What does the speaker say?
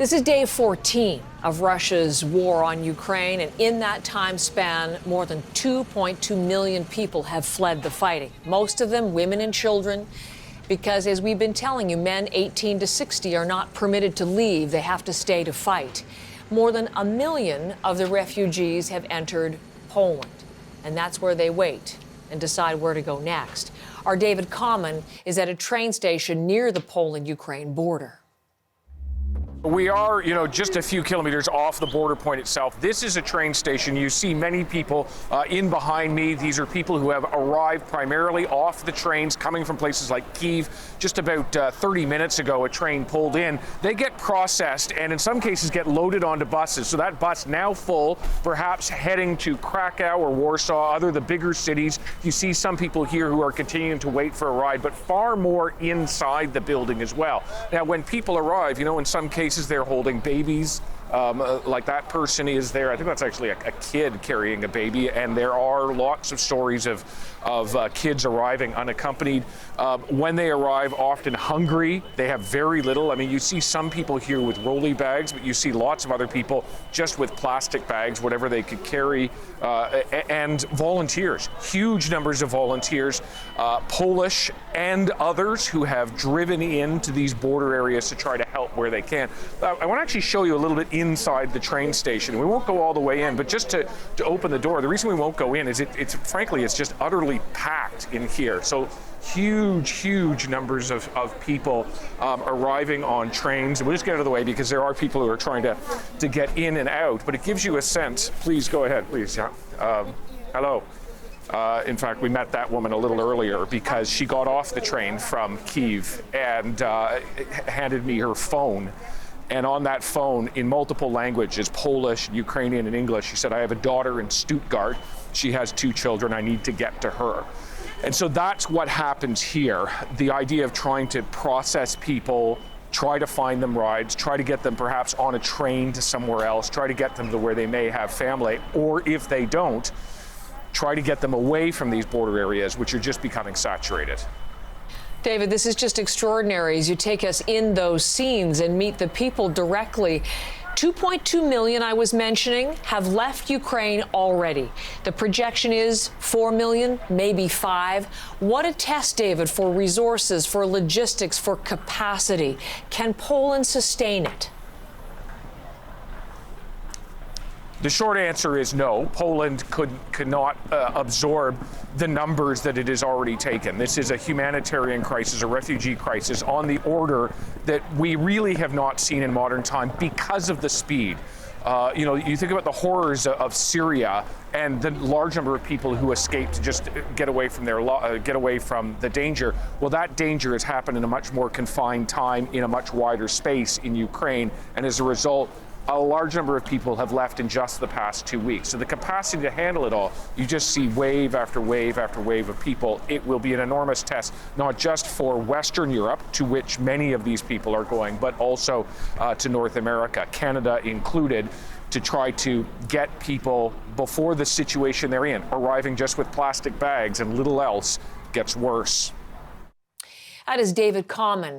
This is day 14 of Russia's war on Ukraine, and in that time span, more than 2.2 million people have fled the fighting, most of them women and children, because, as we've been telling you, men 18 to 60 are not permitted to leave. They have to stay to fight. More than 1 million of the refugees have entered Poland, and that's where they wait and decide where to go next. Our David Common is at a train station near the Poland-Ukraine border. We are, just a few kilometers off the border point itself. This is a train station. You see many people in behind me. These are people who have arrived primarily off the trains coming from places like Kyiv. Just about 30 minutes ago, a train pulled in. They get processed and in some cases get loaded onto buses. So that bus now full, perhaps heading to Krakow or Warsaw, the bigger cities. You see some people here who are continuing to wait for a ride, but far more inside the building as well. Now, when people arrive, in some cases, they're holding babies, like that person is there. I think that's actually a kid carrying a baby, and there are lots of stories of kids arriving unaccompanied. When they arrive, often hungry, they have very little. I mean, you see some people here with rolly bags, but you see lots of other people just with plastic bags, whatever they could carry, and volunteers, huge numbers of volunteers, Polish and others who have driven into these border areas to try to help where they can. I want to actually show you a little bit inside the train station. We won't go all the way in, but just to open the door, the reason we won't go in is it's frankly, it's just utterly packed in here. So huge numbers of people arriving on trains. We'll just get out of the way because there are people who are trying to get in and out, but it gives you a sense. Please go ahead, please. Yeah. Hello. In fact, we met that woman a little earlier because she got off the train from Kyiv and handed me her phone. And on that phone, in multiple languages, Polish, Ukrainian, and English, she said, "I have a daughter in Stuttgart. She has 2 children. I need to get to her." And so that's what happens here. The idea of trying to process people, try to find them rides, try to get them perhaps on a train to somewhere else, try to get them to where they may have family, or if they don't, try to get them away from these border areas, which are just becoming saturated. David, this is just extraordinary as you take us in those scenes and meet the people directly. 2.2 million, I was mentioning, have left Ukraine already. The projection is 4 million, maybe 5. What a test, David, for resources, for logistics, for capacity. Can Poland sustain it? The short answer is no. Poland could not absorb the numbers that it has already taken. This is a humanitarian crisis, a refugee crisis on the order that we really have not seen in modern time because of the speed. You think about the horrors of Syria and the large number of people who escaped to just get away from the danger. Well, that danger has happened in a much more confined time, in a much wider space in Ukraine, and as a result, a large number of people have left in just the past 2 weeks. So the capacity to handle it all, you just see wave after wave after wave of people. It will be an enormous test, not just for Western Europe, to which many of these people are going, but also to North America, Canada included, to try to get people before the situation they're in, arriving just with plastic bags and little else gets worse. That is David Common.